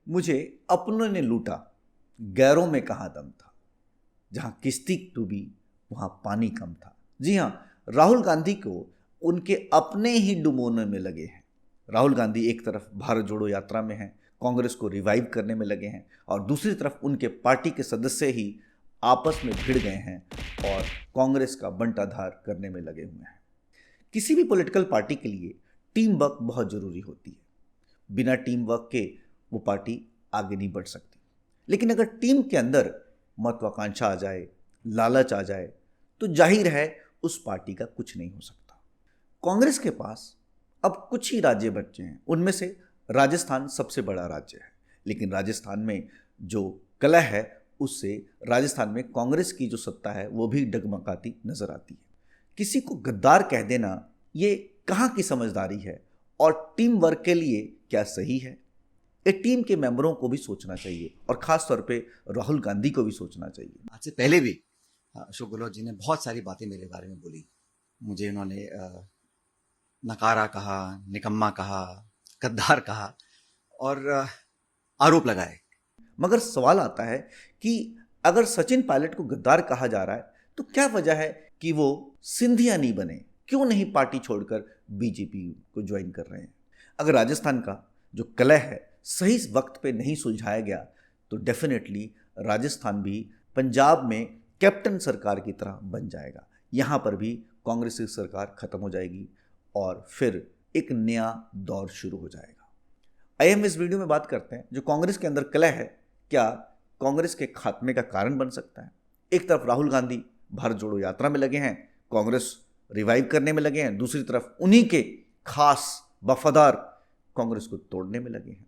मुझे अपनों ने लूटा, गैरों में कहाँ दम था। जहां किश्ती डूबी वहां पानी कम था। जी हाँ, राहुल गांधी को उनके अपने ही डुबोने में लगे हैं। राहुल गांधी एक तरफ भारत जोड़ो यात्रा में हैं, कांग्रेस को रिवाइव करने में लगे हैं, और दूसरी तरफ उनके पार्टी के सदस्य ही आपस में भिड़ गए हैं और कांग्रेस का बंटाधार करने में लगे हुए हैं। किसी भी पॉलिटिकल पार्टी के लिए टीम वर्क बहुत जरूरी होती है। बिना टीम वर्क के वो पार्टी आगे नहीं बढ़ सकती। लेकिन अगर टीम के अंदर महत्वाकांक्षा आ जाए, लालच आ जाए, तो जाहिर है उस पार्टी का कुछ नहीं हो सकता। कांग्रेस के पास अब कुछ ही राज्य बचे हैं, उनमें से राजस्थान सबसे बड़ा राज्य है। लेकिन राजस्थान में जो कलह है उससे राजस्थान में कांग्रेस की जो सत्ता है वो भी डगमगाती नजर आती है। किसी को गद्दार कह देना ये कहाँ की समझदारी है और टीम वर्क के लिए क्या सही है? एक टीम के मेंबरों को भी सोचना चाहिए और खास तौर पे राहुल गांधी को भी सोचना चाहिए। आज से पहले भी अशोक गहलोत जी ने बहुत सारी बातें मेरे बारे में बोली। मुझे उन्होंने नकारा कहा, निकम्मा कहा, गद्दार कहा और आरोप लगाए। मगर सवाल आता है कि अगर सचिन पायलट को गद्दार कहा जा रहा है तो क्या वजह है कि वो सिंधिया नहीं बने? क्यों नहीं पार्टी छोड़कर बीजेपी को ज्वाइन कर रहे हैं? अगर राजस्थान का जो कलह है सही वक्त पे नहीं सुलझाया गया तो डेफिनेटली राजस्थान भी पंजाब में कैप्टन सरकार की तरह बन जाएगा। यहाँ पर भी कांग्रेस की सरकार खत्म हो जाएगी और फिर एक नया दौर शुरू हो जाएगा। आइए हम इस वीडियो में बात करते हैं जो कांग्रेस के अंदर कलह है क्या कांग्रेस के खात्मे का कारण बन सकता है। एक तरफ राहुल गांधी भारत जोड़ो यात्रा में लगे हैं, कांग्रेस रिवाइव करने में लगे हैं, दूसरी तरफ उन्हीं के खास वफादार कांग्रेस को तोड़ने में लगे हैं।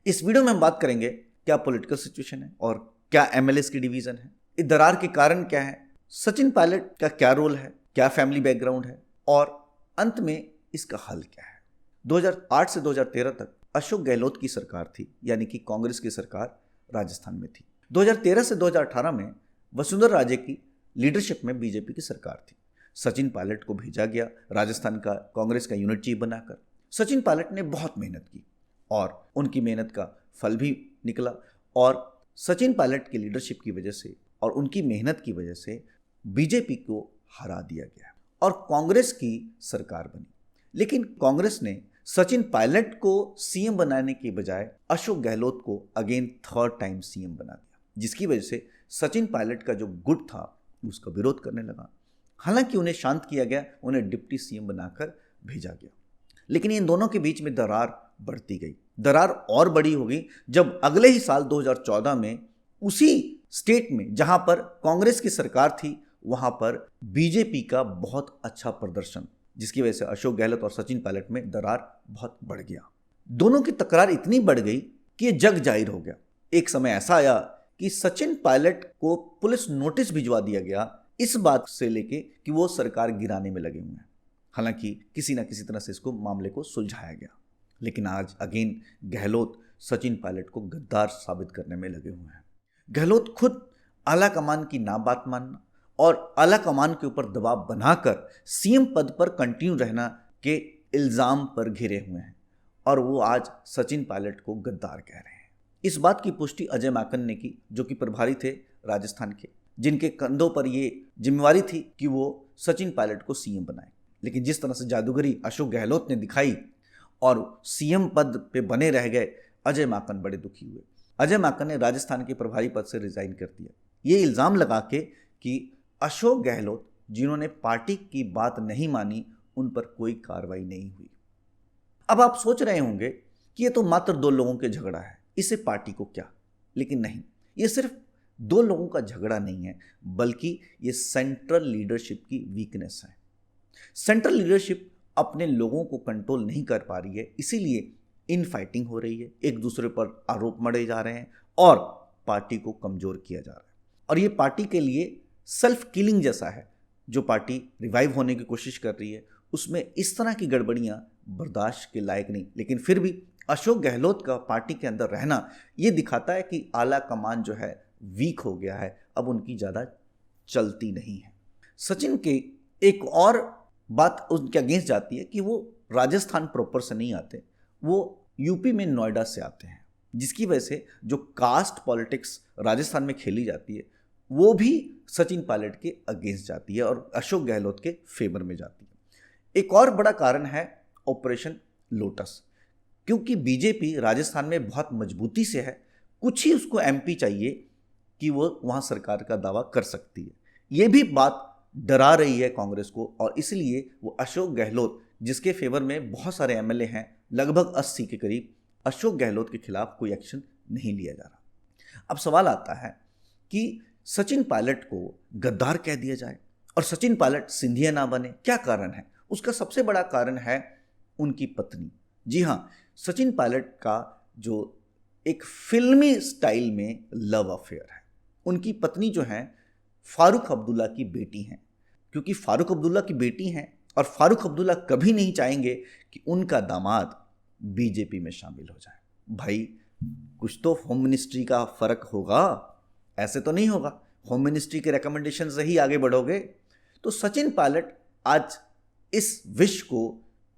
इस वीडियो में हम बात करेंगे क्या पॉलिटिकल सिचुएशन है और क्या एमएलएस की डिवीजन है, इस दरार के कारण क्या है, सचिन पायलट का क्या रोल है, क्या फैमिली बैकग्राउंड है और अंत में इसका हल क्या है। 2008 से 2013 तक अशोक गहलोत की सरकार थी, यानी कि कांग्रेस की सरकार राजस्थान में थी। 2013 से 2018 में वसुंधरा राजे की लीडरशिप में बीजेपी की सरकार थी। सचिन पायलट को भेजा गया राजस्थान का कांग्रेस का यूनिट चीफ बनाकर। सचिन पायलट ने बहुत मेहनत की और उनकी मेहनत का फल भी निकला और सचिन पायलट की लीडरशिप की वजह से और उनकी मेहनत की वजह से बीजेपी को हरा दिया गया और कांग्रेस की सरकार बनी। लेकिन कांग्रेस ने सचिन पायलट को सीएम बनाने के बजाय अशोक गहलोत को अगेन थर्ड टाइम सीएम बना दिया, जिसकी वजह से सचिन पायलट का जो गुट था उसका विरोध करने लगा। हालांकि उन्हें शांत किया गया, उन्हें डिप्टी सीएम बनाकर भेजा गया। लेकिन इन दोनों के बीच में दरार बढ़ती गई। दरार और बड़ी हो गई जब अगले ही साल 2014 में उसी स्टेट में जहां पर कांग्रेस की सरकार थी वहां पर बीजेपी का बहुत अच्छा प्रदर्शन, जिसकी वजह से अशोक गहलोत और सचिन पायलट में दरार बहुत बढ़ गया। दोनों की तकरार इतनी बढ़ गई कि यह जग जाहिर हो गया। एक समय ऐसा आया कि सचिन पायलट को पुलिस नोटिस भिजवा दिया गया इस बात से लेके कि वो सरकार गिराने में लगे हुए हैं। हालांकि किसी ना किसी तरह से इसको मामले को सुलझाया गया। लेकिन आज अगेन गहलोत सचिन पायलट को गद्दार साबित करने में लगे हुए हैं। गहलोत खुद आला कमान की ना बात मानना और आला कमान के ऊपर दबाव बनाकर सीएम पद पर कंटिन्यू रहना के इल्जाम पर घिरे हुए हैं और वो आज सचिन पायलट को गद्दार कह रहे हैं। इस बात की पुष्टि अजय माकन ने की, जो कि प्रभारी थे राजस्थान के, जिनके कंधों पर ये जिम्मेवारी थी कि वो सचिन पायलट को सीएम बनाए। लेकिन जिस तरह से जादूगरी अशोक गहलोत ने दिखाई और सीएम पद पे बने रह गए, अजय माकन बड़े दुखी हुए। अजय माकन ने राजस्थान के प्रभारी पद से रिजाइन कर दिया, ये इल्जाम लगा के कि अशोक गहलोत जिन्होंने पार्टी की बात नहीं मानी उन पर कोई कार्रवाई नहीं हुई। अब आप सोच रहे होंगे कि ये तो मात्र दो लोगों के झगड़ा है, इससे पार्टी को क्या? लेकिन नहीं, ये सिर्फ दो लोगों का झगड़ा नहीं है, बल्कि ये सेंट्रल लीडरशिप की वीकनेस है। सेंट्रल लीडरशिप अपने लोगों को कंट्रोल नहीं कर पा रही है, इसीलिए इन फाइटिंग हो रही है, एक दूसरे पर आरोप मढ़े जा रहे हैं और पार्टी को कमजोर किया जा रहा है। और ये पार्टी के लिए सेल्फ किलिंग जैसा है। जो पार्टी रिवाइव होने की कोशिश कर रही है उसमें इस तरह की गड़बड़ियां बर्दाश्त के लायक नहीं। लेकिन फिर भी अशोक गहलोत का पार्टी के अंदर रहना ये दिखाता है कि आला कमान जो है वीक हो गया है, अब उनकी ज़्यादा चलती नहीं है। सचिन के एक और बात उनके अगेंस्ट जाती है कि वो राजस्थान प्रॉपर से नहीं आते, वो यूपी में नोएडा से आते हैं, जिसकी वजह से जो कास्ट पॉलिटिक्स राजस्थान में खेली जाती है वो भी सचिन पायलट के अगेंस्ट जाती है और अशोक गहलोत के फेवर में जाती है। एक और बड़ा कारण है ऑपरेशन लोटस, क्योंकि बीजेपी राजस्थान में बहुत मजबूती से है, कुछ ही उसको एमपी चाहिए कि वो वहाँ सरकार का दावा कर सकती है। ये भी बात डरा रही है कांग्रेस को और इसलिए वो अशोक गहलोत, जिसके फेवर में बहुत सारे एमएलए हैं, लगभग 80 के करीब, अशोक गहलोत के खिलाफ कोई एक्शन नहीं लिया जा रहा। अब सवाल आता है कि सचिन पायलट को गद्दार कह दिया जाए और सचिन पायलट सिंधिया ना बने, क्या कारण है? उसका सबसे बड़ा कारण है उनकी पत्नी। जी हाँ, सचिन पायलट का जो एक फिल्मी स्टाइल में लव अफेयर है। उनकी पत्नी जो है फारूक अब्दुल्ला की बेटी हैं, क्योंकि फारूक अब्दुल्ला की बेटी हैं और फारूक अब्दुल्ला कभी नहीं चाहेंगे कि उनका दामाद बीजेपी में शामिल हो जाए। भाई कुछ तो होम मिनिस्ट्री का फर्क होगा, ऐसे तो नहीं होगा होम मिनिस्ट्री के रिकमेंडेशन से ही आगे बढ़ोगे। तो सचिन पायलट आज इस विश को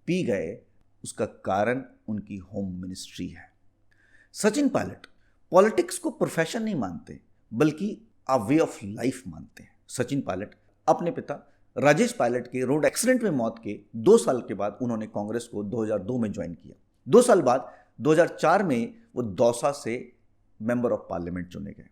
पी गए, उसका कारण उनकी होम मिनिस्ट्री है। सचिन पायलट पॉलिटिक्स को प्रोफेशन नहीं मानते बल्कि अ वे ऑफ लाइफ मानते हैं। सचिन पायलट अपने पिता राजेश पायलट के रोड एक्सीडेंट में मौत के 2 साल के बाद उन्होंने कांग्रेस को 2002 में ज्वाइन किया। 2 साल बाद 2004 में वो दौसा से मेंबर ऑफ पार्लियामेंट चुने गए।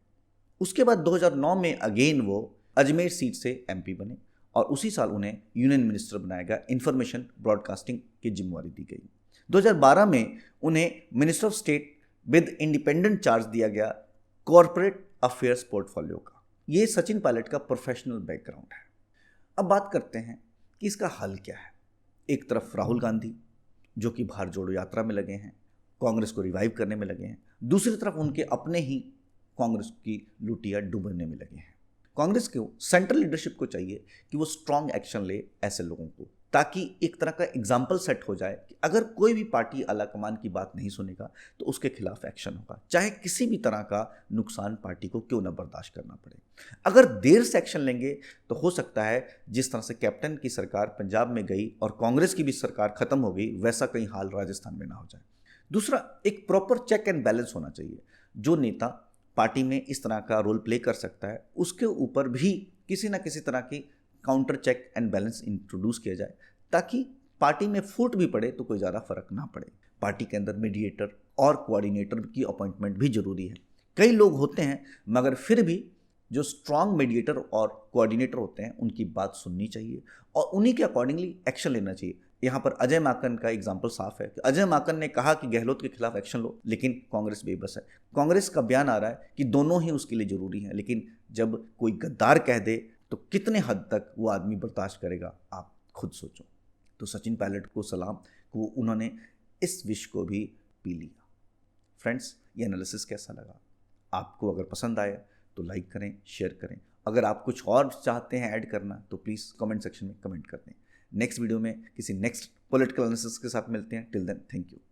उसके बाद 2009 में अगेन वो अजमेर सीट से एमपी बने और उसी साल उन्हें यूनियन मिनिस्टर बनाया गया, इंफॉर्मेशन ब्रॉडकास्टिंग की जिम्मेवारी दी गई। 2012 में उन्हें minister of state with independent charge दिया गया कॉरपोरेट अफेयर्स पोर्टफोलियो का। ये सचिन पायलट का प्रोफेशनल बैकग्राउंड है। अब बात करते हैं कि इसका हल क्या है। एक तरफ राहुल गांधी जो कि भारत जोड़ो यात्रा में लगे हैं, कांग्रेस को रिवाइव करने में लगे हैं, दूसरी तरफ उनके अपने ही कांग्रेस की लुटिया डूबने में लगे हैं। कांग्रेस को सेंट्रल लीडरशिप को चाहिए कि वो स्ट्रांग एक्शन ले ऐसे लोगों को, ताकि एक तरह का एग्जाम्पल सेट हो जाए कि अगर कोई भी पार्टी आला कमान की बात नहीं सुनेगा तो उसके खिलाफ एक्शन होगा, चाहे किसी भी तरह का नुकसान पार्टी को क्यों ना बर्दाश्त करना पड़े। अगर देर से एक्शन लेंगे तो हो सकता है जिस तरह से कैप्टन की सरकार पंजाब में गई और कांग्रेस की भी सरकार खत्म हो गई, वैसा कहीं हाल राजस्थान में ना हो जाए। दूसरा, एक प्रॉपर चेक एंड बैलेंस होना चाहिए। जो नेता पार्टी में इस तरह का रोल प्ले कर सकता है उसके ऊपर भी किसी ना किसी तरह की counter check and balance introduce किया जाए, ताकि पार्टी में फूट भी पड़े तो कोई ज़्यादा फर्क ना पड़े। पार्टी के अंदर मीडिएटर और कोऑर्डिनेटर की अपॉइंटमेंट भी जरूरी है। कई लोग होते हैं मगर फिर भी जो स्ट्रांग मीडिएटर और कोऑर्डिनेटर होते हैं उनकी बात सुननी चाहिए और उन्हीं के अकॉर्डिंगली एक्शन लेना चाहिए। यहाँ पर अजय माकन का एग्जाम्पल साफ है कि अजय माकन ने कहा कि गहलोत के खिलाफ एक्शन लो, लेकिन कांग्रेस बेबस है। कांग्रेस का बयान आ रहा है कि दोनों ही उसके लिए जरूरी हैं, लेकिन जब कोई गद्दार कह दे तो कितने हद तक वो आदमी बर्दाश्त करेगा, आप खुद सोचो। तो सचिन पायलट को सलाम को उन्होंने इस विश को भी पी लिया। फ्रेंड्स, ये एनालिसिस कैसा लगा? आपको अगर पसंद आया तो लाइक करें, शेयर करें। अगर आप कुछ और चाहते हैं ऐड करना तो प्लीज़ कमेंट सेक्शन में कमेंट कर दें। नेक्स्ट वीडियो में किसी नेक्स्ट पॉलिटिकल एनालिसिस के साथ मिलते हैं। Till then, thank you.